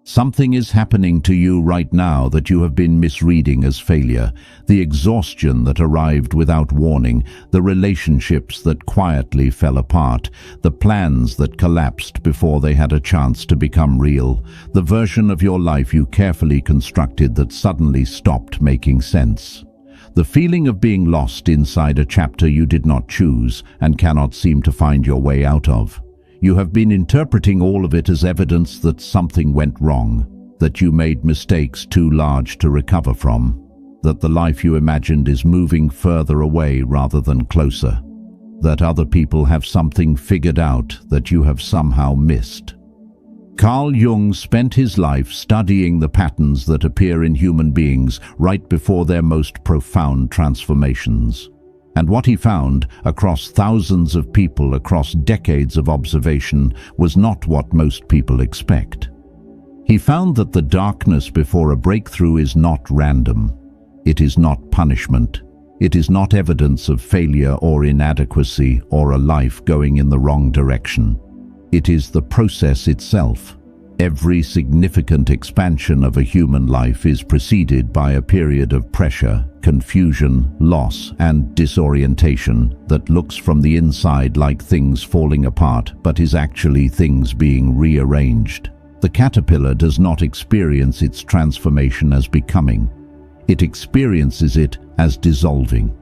Something is happening to you right now that you have been misreading as failure. The exhaustion that arrived without warning, the relationships that quietly fell apart, the plans that collapsed before they had a chance to become real, the version of your life you carefully constructed that suddenly stopped making sense. The feeling of being lost inside a chapter you did not choose and cannot seem to find your way out of. You have been interpreting all of it as evidence that something went wrong, that you made mistakes too large to recover from, that the life you imagined is moving further away rather than closer, that other people have something figured out that you have somehow missed. Carl Jung spent his life studying the patterns that appear in human beings right before their most profound transformations. And what he found, across thousands of people across decades of observation, was not what most people expect. He found that the darkness before a breakthrough is not random. It is not punishment. It is not evidence of failure or inadequacy or a life going in the wrong direction. It is the process itself. Every significant expansion of a human life is preceded by a period of pressure, confusion, loss, and disorientation that looks from the inside like things falling apart, but is actually things being rearranged. The caterpillar does not experience its transformation as becoming. It experiences it as dissolving.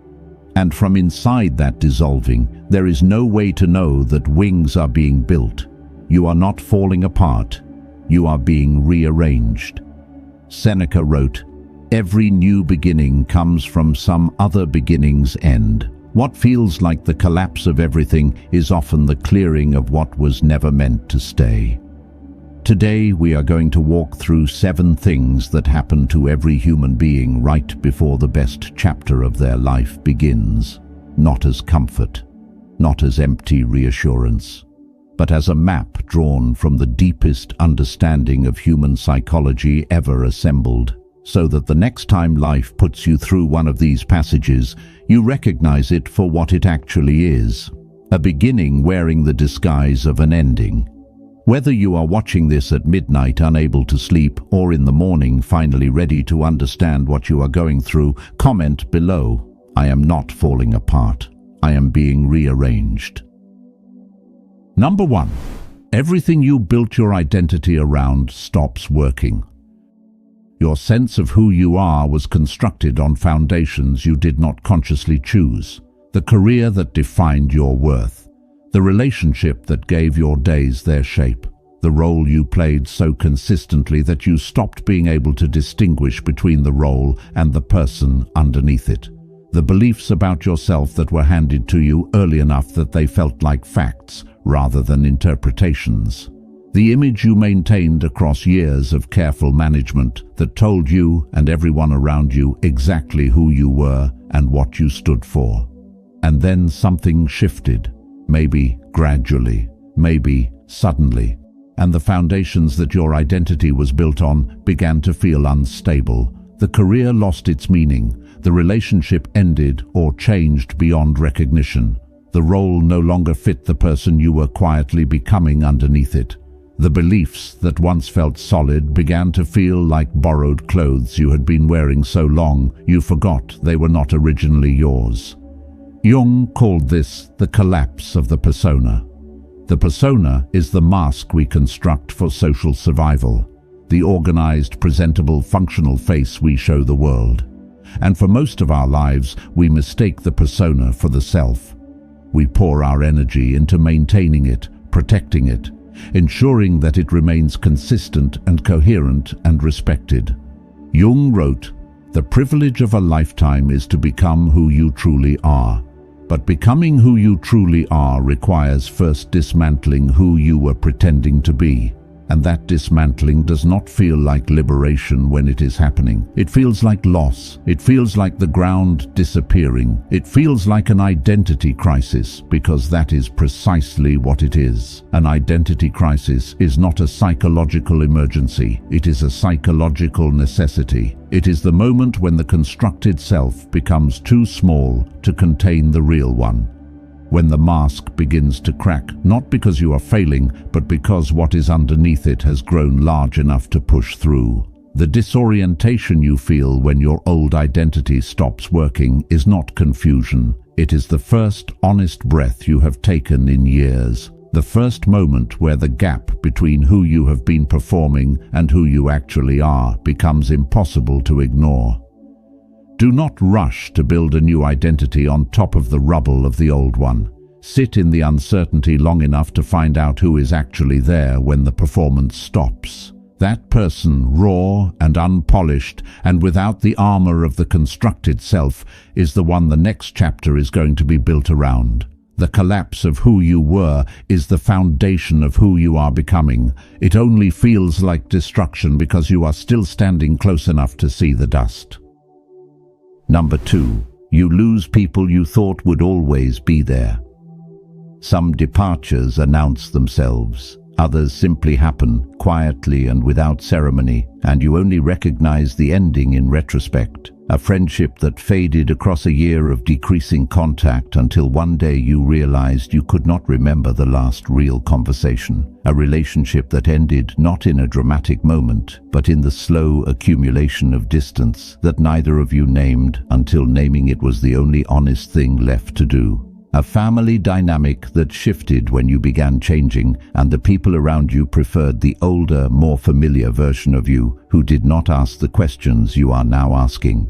And from inside that dissolving, there is no way to know that wings are being built. You are not falling apart. You are being rearranged. Seneca wrote, "Every new beginning comes from some other beginning's end. What feels like the collapse of everything is often the clearing of what was never meant to stay." Today we are going to walk through 7 things that happen to every human being right before the best chapter of their life begins. Not as comfort, not as empty reassurance, but as a map drawn from the deepest understanding of human psychology ever assembled, so that the next time life puts you through one of these passages, you recognize it for what it actually is, a beginning wearing the disguise of an ending. Whether you are watching this at midnight unable to sleep or in the morning finally ready to understand what you are going through, comment below. I am not falling apart. I am being rearranged. Number 1. Everything you built your identity around stops working. Your sense of who you are was constructed on foundations you did not consciously choose. The career that defined your worth. The relationship that gave your days their shape. The role you played so consistently that you stopped being able to distinguish between the role and the person underneath it. The beliefs about yourself that were handed to you early enough that they felt like facts rather than interpretations. The image you maintained across years of careful management that told you and everyone around you exactly who you were and what you stood for. And then something shifted, maybe gradually, maybe suddenly, and the foundations that your identity was built on began to feel unstable. The career lost its meaning, the relationship ended or changed beyond recognition. The role no longer fit the person you were quietly becoming underneath it. The beliefs that once felt solid began to feel like borrowed clothes you had been wearing so long you forgot they were not originally yours. Jung called this the collapse of the persona. The persona is the mask we construct for social survival, the organized, presentable, functional face we show the world. And for most of our lives, we mistake the persona for the self. We pour our energy into maintaining it, protecting it, ensuring that it remains consistent and coherent and respected. Jung wrote, "The privilege of a lifetime is to become who you truly are. But becoming who you truly are requires first dismantling who you were pretending to be. And that dismantling does not feel like liberation when it is happening. It feels like loss. It feels like the ground disappearing. It feels like an identity crisis, because that is precisely what it is. An identity crisis is not a psychological emergency. It is a psychological necessity. It is the moment when the constructed self becomes too small to contain the real one. when the mask begins to crack, not because you are failing, but because what is underneath it has grown large enough to push through. The disorientation you feel when your old identity stops working is not confusion. It is the first honest breath you have taken in years. The first moment where the gap between who you have been performing and who you actually are becomes impossible to ignore. Do not rush to build a new identity on top of the rubble of the old one. Sit in the uncertainty long enough to find out who is actually there when the performance stops. That person, raw and unpolished and without the armor of the constructed self, is the one the next chapter is going to be built around. The collapse of who you were is the foundation of who you are becoming. It only feels like destruction because you are still standing close enough to see the dust. Number 2. You lose people you thought would always be there. Some departures announce themselves. Others simply happen, quietly and without ceremony, and you only recognize the ending in retrospect. A friendship that faded across a year of decreasing contact until one day you realized you could not remember the last real conversation. A relationship that ended not in a dramatic moment, but in the slow accumulation of distance that neither of you named until naming it was the only honest thing left to do. A family dynamic that shifted when you began changing, and the people around you preferred the older, more familiar version of you who did not ask the questions you are now asking.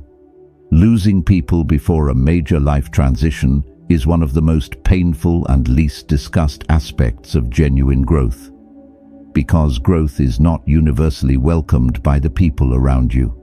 Losing people before a major life transition is one of the most painful and least discussed aspects of genuine growth, because growth is not universally welcomed by the people around you.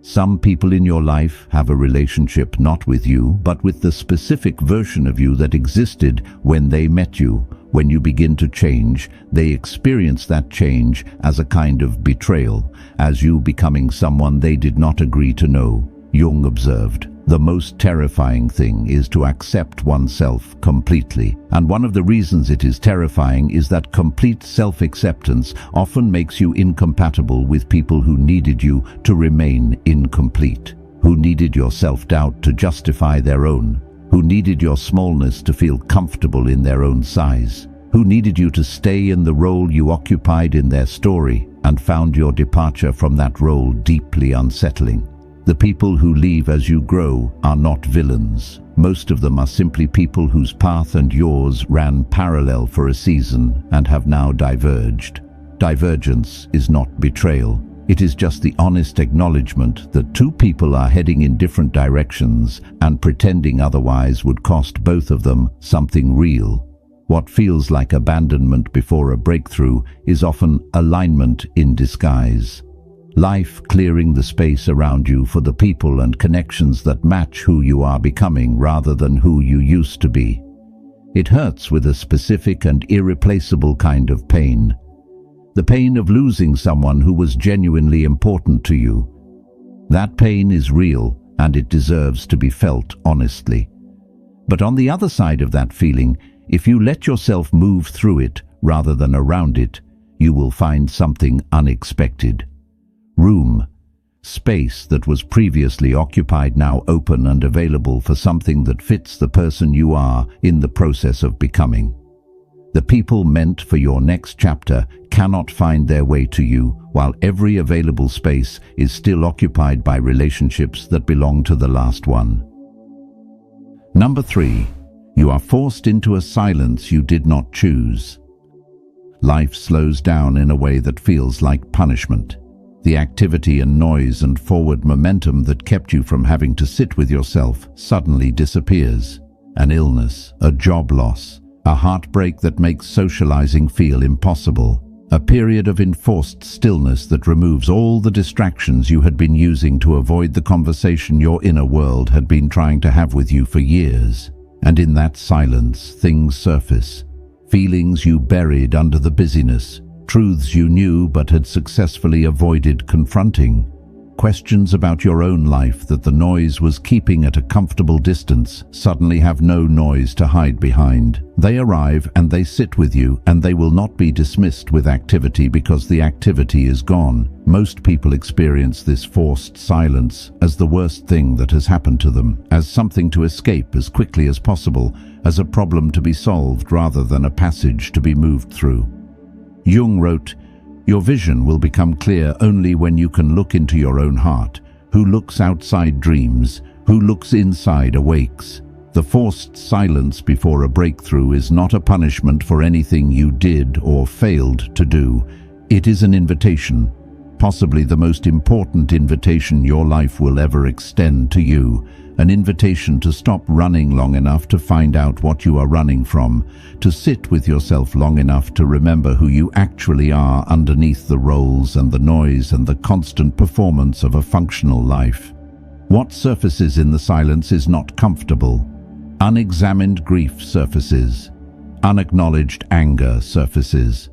Some people in your life have a relationship not with you, but with the specific version of you that existed when they met you. When you begin to change, they experience that change as a kind of betrayal, as you becoming someone they did not agree to know. Jung observed, "The most terrifying thing is to accept oneself completely." And one of the reasons it is terrifying is that complete self-acceptance often makes you incompatible with people who needed you to remain incomplete, who needed your self-doubt to justify their own, who needed your smallness to feel comfortable in their own size, who needed you to stay in the role you occupied in their story and found your departure from that role deeply unsettling. The people who leave as you grow are not villains. Most of them are simply people whose path and yours ran parallel for a season and have now diverged. Divergence is not betrayal. It is just the honest acknowledgement that two people are heading in different directions, and pretending otherwise would cost both of them something real. What feels like abandonment before a breakthrough is often alignment in disguise. Life clearing the space around you for the people and connections that match who you are becoming rather than who you used to be. It hurts with a specific and irreplaceable kind of pain. The pain of losing someone who was genuinely important to you. That pain is real, and it deserves to be felt honestly. But on the other side of that feeling, if you let yourself move through it rather than around it, you will find something unexpected. Room, space that was previously occupied now open and available for something that fits the person you are in the process of becoming. The people meant for your next chapter cannot find their way to you, while every available space is still occupied by relationships that belong to the last one. Number 3. You are forced into a silence you did not choose. Life slows down in a way that feels like punishment. The activity and noise and forward momentum that kept you from having to sit with yourself suddenly disappears. An illness, a job loss, a heartbreak that makes socializing feel impossible. A period of enforced stillness that removes all the distractions you had been using to avoid the conversation your inner world had been trying to have with you for years. And in that silence, things surface. Feelings you buried under the busyness. Truths you knew but had successfully avoided confronting. Questions about your own life that the noise was keeping at a comfortable distance suddenly have no noise to hide behind. They arrive and they sit with you, and they will not be dismissed with activity because the activity is gone. Most people experience this forced silence as the worst thing that has happened to them, as something to escape as quickly as possible, as a problem to be solved rather than a passage to be moved through. Jung wrote, "Your vision will become clear only when you can look into your own heart. Who looks outside dreams, who looks inside awakes." The forced silence before a breakthrough is not a punishment for anything you did or failed to do. It is an invitation, possibly the most important invitation your life will ever extend to you. An invitation to stop running long enough to find out what you are running from, to sit with yourself long enough to remember who you actually are underneath the roles and the noise and the constant performance of a functional life. What surfaces in the silence is not comfortable. Unexamined grief surfaces. Unacknowledged anger surfaces.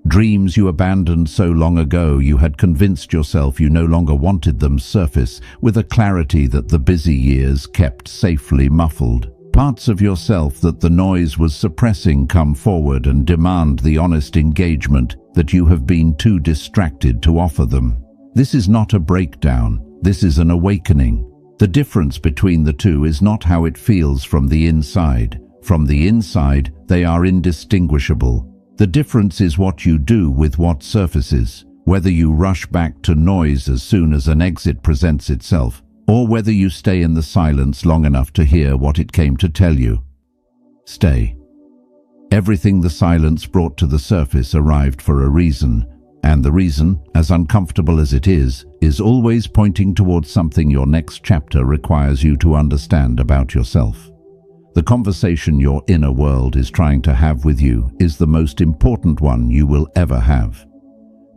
Dreams you abandoned so long ago you had convinced yourself you no longer wanted them surface with a clarity that the busy years kept safely muffled. Parts of yourself that the noise was suppressing come forward and demand the honest engagement that you have been too distracted to offer them. This is not a breakdown, this is an awakening. The difference between the two is not how it feels from the inside. From the inside, they are indistinguishable. The difference is what you do with what surfaces, whether you rush back to noise as soon as an exit presents itself, or whether you stay in the silence long enough to hear what it came to tell you. Stay. Everything the silence brought to the surface arrived for a reason, and the reason, as uncomfortable as it is always pointing towards something your next chapter requires you to understand about yourself. The conversation your inner world is trying to have with you is the most important one you will ever have.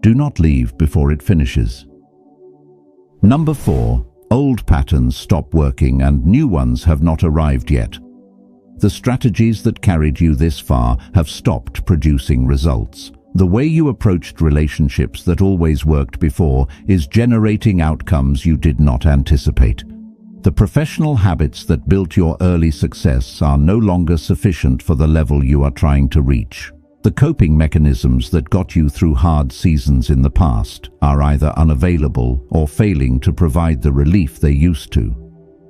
Do not leave before it finishes. Number 4. Old patterns stop working and new ones have not arrived yet. The strategies that carried you this far have stopped producing results. The way you approached relationships that always worked before is generating outcomes you did not anticipate. The professional habits that built your early success are no longer sufficient for the level you are trying to reach. The coping mechanisms that got you through hard seasons in the past are either unavailable or failing to provide the relief they used to.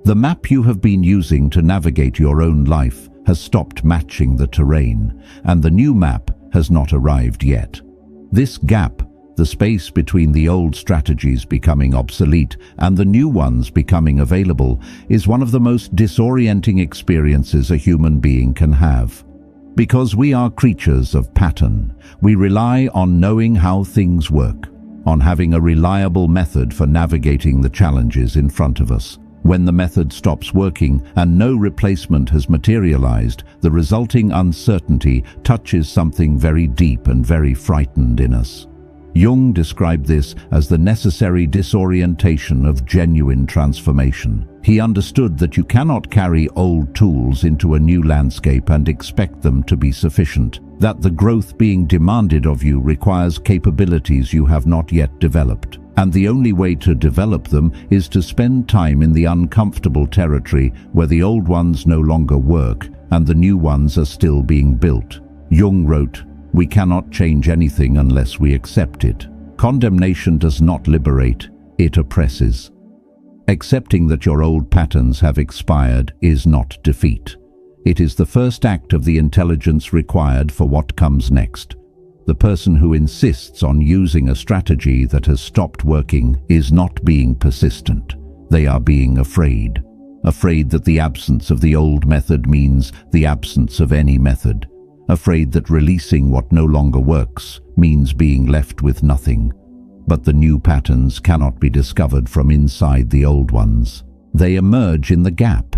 The map you have been using to navigate your own life has stopped matching the terrain, and the new map has not arrived yet. This gap, the space between the old strategies becoming obsolete and the new ones becoming available, is one of the most disorienting experiences a human being can have. Because we are creatures of pattern, we rely on knowing how things work, on having a reliable method for navigating the challenges in front of us. When the method stops working and no replacement has materialized, the resulting uncertainty touches something very deep and very frightened in us. Jung described this as the necessary disorientation of genuine transformation. He understood that you cannot carry old tools into a new landscape and expect them to be sufficient, that the growth being demanded of you requires capabilities you have not yet developed. And the only way to develop them is to spend time in the uncomfortable territory where the old ones no longer work and the new ones are still being built. Jung wrote, "We cannot change anything unless we accept it. Condemnation does not liberate, it oppresses." Accepting that your old patterns have expired is not defeat. It is the first act of the intelligence required for what comes next. The person who insists on using a strategy that has stopped working is not being persistent. They are being afraid. Afraid that the absence of the old method means the absence of any method. Afraid that releasing what no longer works means being left with nothing. But the new patterns cannot be discovered from inside the old ones. They emerge in the gap,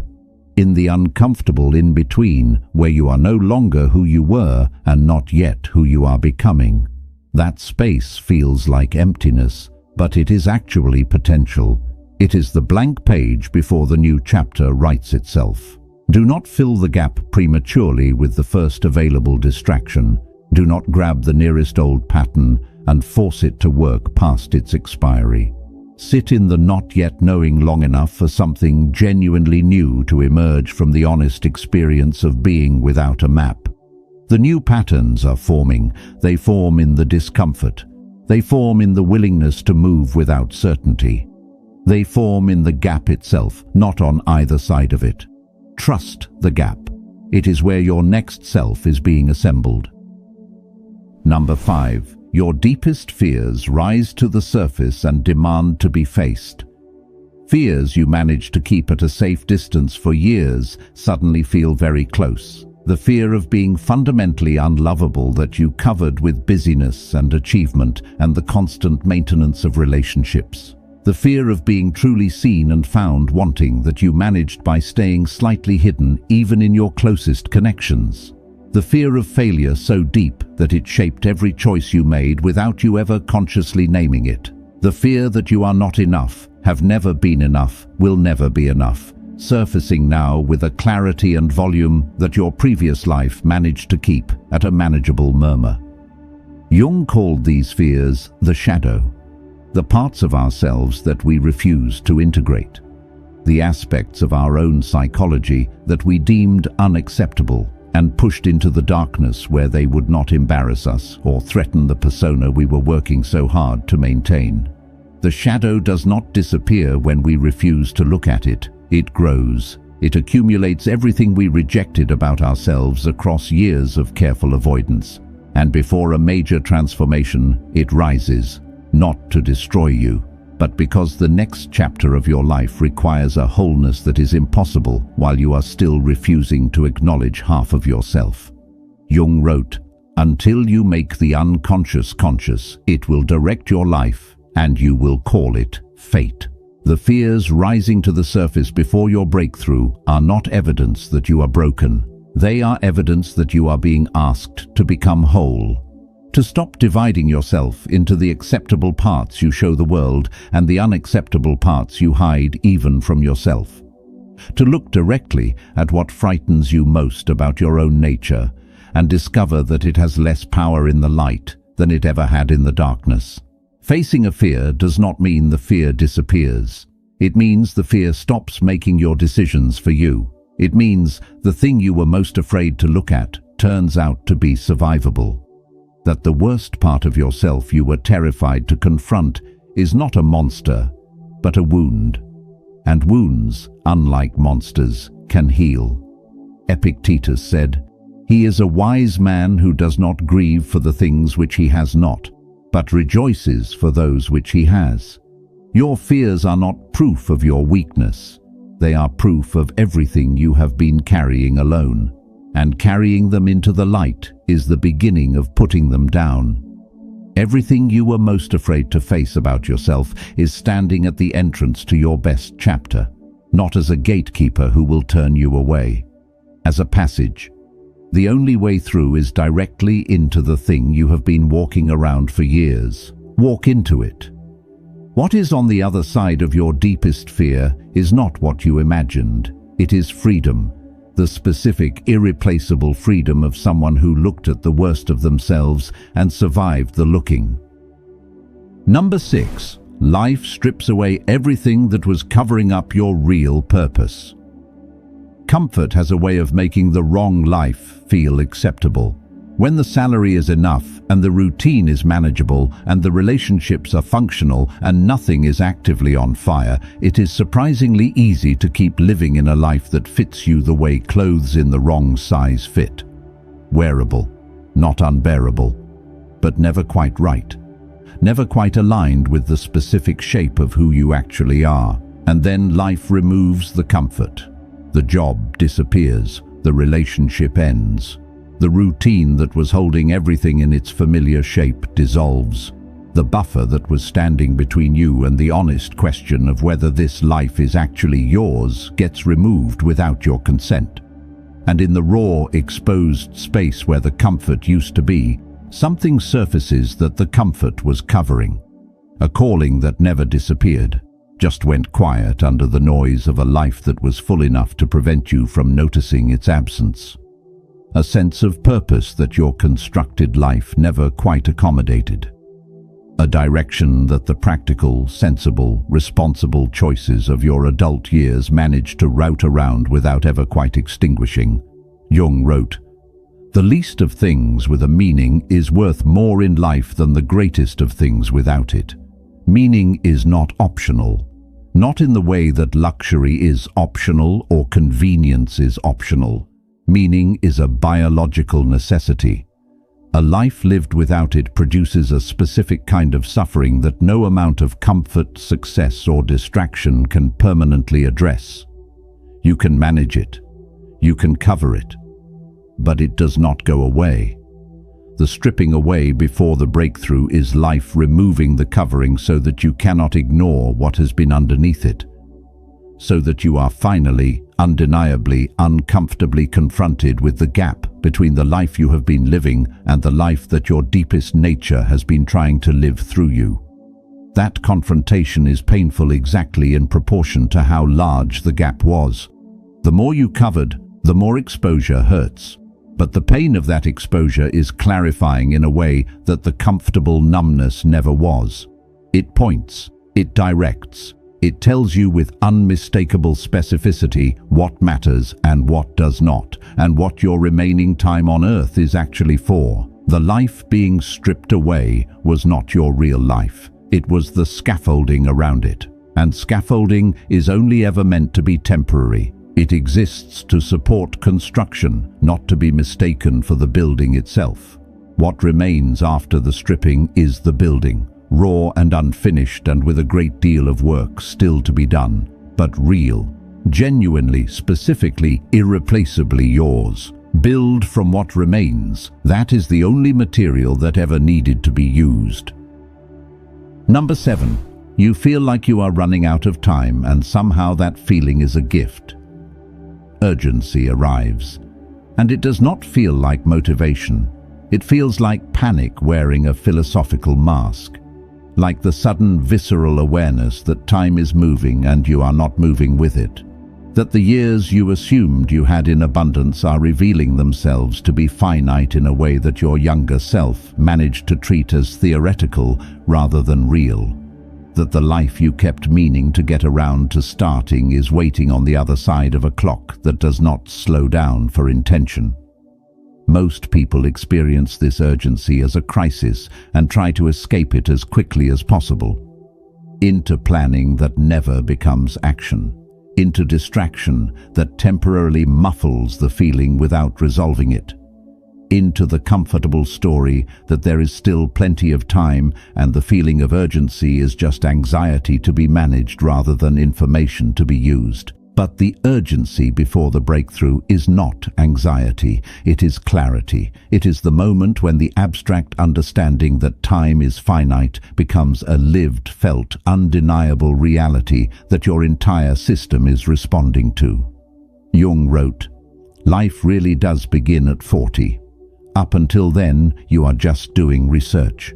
in the uncomfortable in-between where you are no longer who you were and not yet who you are becoming. That space feels like emptiness, but it is actually potential. It is the blank page before the new chapter writes itself. Do not fill the gap prematurely with the first available distraction. Do not grab the nearest old pattern and force it to work past its expiry. Sit in the not yet knowing long enough for something genuinely new to emerge from the honest experience of being without a map. The new patterns are forming. They form in the discomfort. They form in the willingness to move without certainty. They form in the gap itself, not on either side of it. Trust the gap. It is where your next self is being assembled. Number 5. Your deepest fears rise to the surface and demand to be faced. Fears you managed to keep at a safe distance for years suddenly feel very close. The fear of being fundamentally unlovable that you covered with busyness and achievement and the constant maintenance of relationships. The fear of being truly seen and found wanting that you managed by staying slightly hidden even in your closest connections. The fear of failure so deep that it shaped every choice you made without you ever consciously naming it. The fear that you are not enough, have never been enough, will never be enough, surfacing now with a clarity and volume that your previous life managed to keep at a manageable murmur. Jung called these fears the shadow, the parts of ourselves that we refuse to integrate, the aspects of our own psychology that we deemed unacceptable and pushed into the darkness where they would not embarrass us or threaten the persona we were working so hard to maintain. The shadow does not disappear when we refuse to look at it. It grows. It accumulates everything we rejected about ourselves across years of careful avoidance. And before a major transformation, it rises, not to destroy you, but because the next chapter of your life requires a wholeness that is impossible while you are still refusing to acknowledge half of yourself. Jung wrote, "Until you make the unconscious conscious, it will direct your life, and you will call it fate." The fears rising to the surface before your breakthrough are not evidence that you are broken. They are evidence that you are being asked to become whole. To stop dividing yourself into the acceptable parts you show the world and the unacceptable parts you hide even from yourself. To look directly at what frightens you most about your own nature and discover that it has less power in the light than it ever had in the darkness. Facing a fear does not mean the fear disappears. It means the fear stops making your decisions for you. It means the thing you were most afraid to look at turns out to be survivable. That the worst part of yourself you were terrified to confront is not a monster, but a wound. And wounds, unlike monsters, can heal. Epictetus said, "He is a wise man who does not grieve for the things which he has not, but rejoices for those which he has." Your fears are not proof of your weakness. They are proof of everything you have been carrying alone. And carrying them into the light is the beginning of putting them down. Everything you were most afraid to face about yourself is standing at the entrance to your best chapter, not as a gatekeeper who will turn you away, as a passage. The only way through is directly into the thing you have been walking around for years. Walk into it. What is on the other side of your deepest fear is not what you imagined. It is freedom. The specific, irreplaceable freedom of someone who looked at the worst of themselves and survived the looking. Number 6. Life strips away everything that was covering up your real purpose. Comfort has a way of making the wrong life feel acceptable. When the salary is enough and the routine is manageable and the relationships are functional and nothing is actively on fire, it is surprisingly easy to keep living in a life that fits you the way clothes in the wrong size fit. Wearable, not unbearable, but never quite right. Never quite aligned with the specific shape of who you actually are. And then life removes the comfort. The job disappears, the relationship ends. The routine that was holding everything in its familiar shape dissolves. The buffer that was standing between you and the honest question of whether this life is actually yours gets removed without your consent. And in the raw, exposed space where the comfort used to be, something surfaces that the comfort was covering. A calling that never disappeared, just went quiet under the noise of a life that was full enough to prevent you from noticing its absence. A sense of purpose that your constructed life never quite accommodated. A direction that the practical, sensible, responsible choices of your adult years managed to route around without ever quite extinguishing. Jung wrote, "The least of things with a meaning is worth more in life than the greatest of things without it." Meaning is not optional. Not in the way that luxury is optional or convenience is optional. Meaning is a biological necessity. A life lived without it produces a specific kind of suffering that no amount of comfort, success, or distraction can permanently address. You can manage it. You can cover it. But it does not go away. The stripping away before the breakthrough is life removing the covering so that you cannot ignore what has been underneath it. So that you are finally, undeniably, uncomfortably confronted with the gap between the life you have been living and the life that your deepest nature has been trying to live through you. That confrontation is painful exactly in proportion to how large the gap was. The more you covered, the more exposure hurts. But the pain of that exposure is clarifying in a way that the comfortable numbness never was. It points, it directs, it tells you with unmistakable specificity what matters and what does not, and what your remaining time on earth is actually for. The life being stripped away was not your real life. It was the scaffolding around it. And scaffolding is only ever meant to be temporary. It exists to support construction, not to be mistaken for the building itself. What remains after the stripping is the building, raw and unfinished and with a great deal of work still to be done, but real, genuinely, specifically, irreplaceably yours. Build from what remains. That is the only material that ever needed to be used. Number 7. You feel like you are running out of time, and somehow that feeling is a gift. Urgency arrives, and it does not feel like motivation. It feels like panic wearing a philosophical mask, like the sudden visceral awareness that time is moving and you are not moving with it, that the years you assumed you had in abundance are revealing themselves to be finite in a way that your younger self managed to treat as theoretical rather than real. That the life you kept meaning to get around to starting is waiting on the other side of a clock that does not slow down for intention. Most people experience this urgency as a crisis and try to escape it as quickly as possible. Into planning that never becomes action. Into distraction that temporarily muffles the feeling without resolving it. Into the comfortable story that there is still plenty of time and the feeling of urgency is just anxiety to be managed rather than information to be used. But the urgency before the breakthrough is not anxiety, it is clarity. It is the moment when the abstract understanding that time is finite becomes a lived, felt, undeniable reality that your entire system is responding to. Jung wrote, "Life really does begin at 40. Up until then, you are just doing research."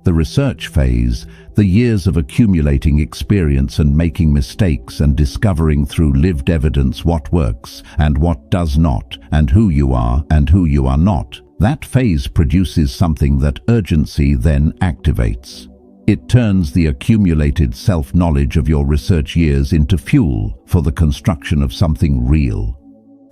The research phase, the years of accumulating experience and making mistakes and discovering through lived evidence what works and what does not, and who you are and who you are not, that phase produces something that urgency then activates. It turns the accumulated self-knowledge of your research years into fuel for the construction of something real.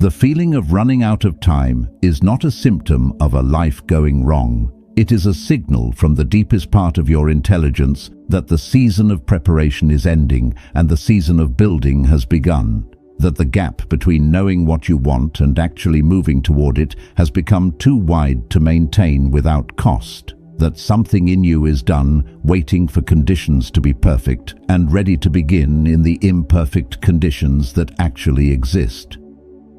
The feeling of running out of time is not a symptom of a life going wrong. It is a signal from the deepest part of your intelligence that the season of preparation is ending and the season of building has begun. That the gap between knowing what you want and actually moving toward it has become too wide to maintain without cost. That something in you is done, waiting for conditions to be perfect and ready to begin in the imperfect conditions that actually exist.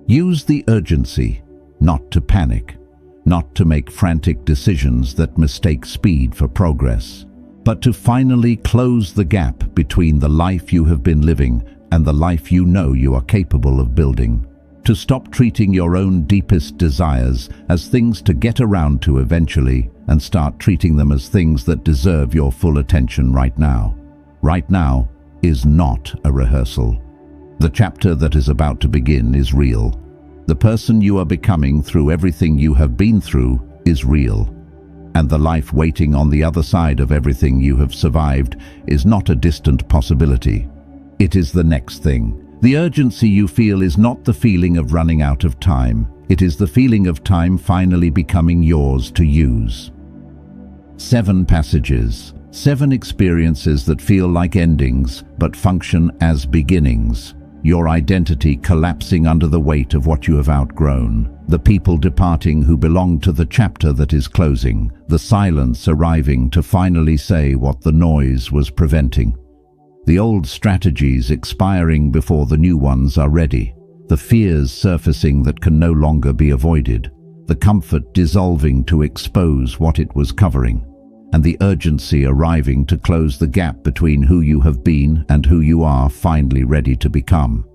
Use the urgency, not to panic, not to make frantic decisions that mistake speed for progress, but to finally close the gap between the life you have been living and the life you know you are capable of building. To stop treating your own deepest desires as things to get around to eventually and start treating them as things that deserve your full attention right now. Right now is not a rehearsal. The chapter that is about to begin is real. The person you are becoming through everything you have been through is real. And the life waiting on the other side of everything you have survived is not a distant possibility. It is the next thing. The urgency you feel is not the feeling of running out of time. It is the feeling of time finally becoming yours to use. 7 passages. 7 experiences that feel like endings, but function as beginnings. Your identity collapsing under the weight of what you have outgrown. The people departing who belong to the chapter that is closing, the silence arriving to finally say what the noise was preventing. The old strategies expiring before the new ones are ready, the fears surfacing that can no longer be avoided, the comfort dissolving to expose what it was covering, and the urgency arriving to close the gap between who you have been and who you are finally ready to become.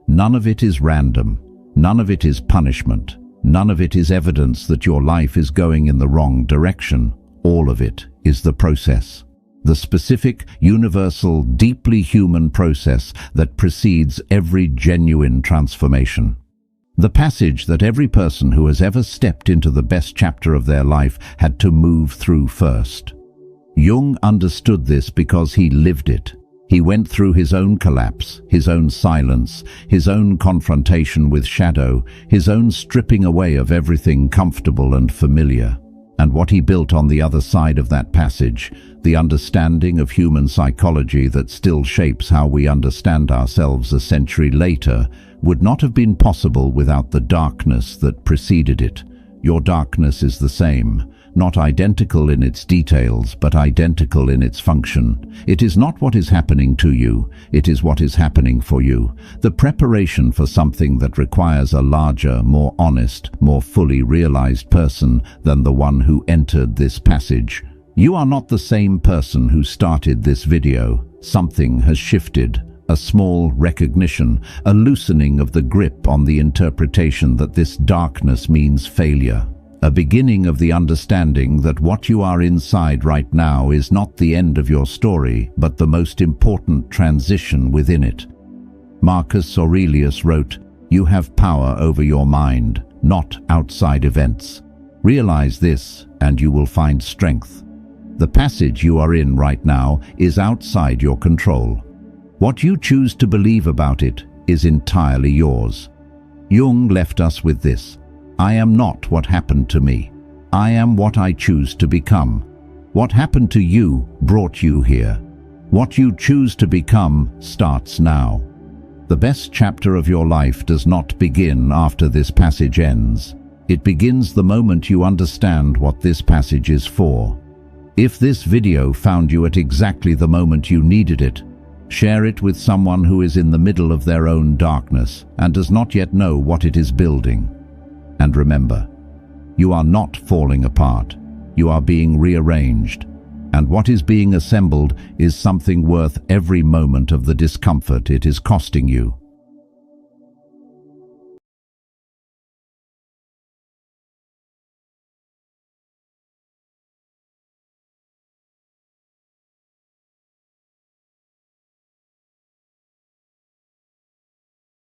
None of it is random. None of it is punishment. None of it is evidence that your life is going in the wrong direction. All of it is the process. The specific, universal, deeply human process that precedes every genuine transformation. The passage that every person who has ever stepped into the best chapter of their life had to move through first. Jung understood this because he lived it. He went through his own collapse, his own silence, his own confrontation with shadow, his own stripping away of everything comfortable and familiar. And what he built on the other side of that passage, the understanding of human psychology that still shapes how we understand ourselves a century later, would not have been possible without the darkness that preceded it. Your darkness is the same, not identical in its details, but identical in its function. It is not what is happening to you, it is what is happening for you. The preparation for something that requires a larger, more honest, more fully realized person than the one who entered this passage. You are not the same person who started this video. Something has shifted. A small recognition, a loosening of the grip on the interpretation that this darkness means failure. A beginning of the understanding that what you are inside right now is not the end of your story, but the most important transition within it. Marcus Aurelius wrote, "You have power over your mind, not outside events. Realize this, and you will find strength." The passage you are in right now is outside your control. What you choose to believe about it is entirely yours. Jung left us with this: I am not what happened to me. I am what I choose to become. What happened to you brought you here. What you choose to become starts now. The best chapter of your life does not begin after this passage ends. It begins the moment you understand what this passage is for. If this video found you at exactly the moment you needed it, share it with someone who is in the middle of their own darkness and does not yet know what it is building. And remember, you are not falling apart. You are being rearranged. And what is being assembled is something worth every moment of the discomfort it is costing you.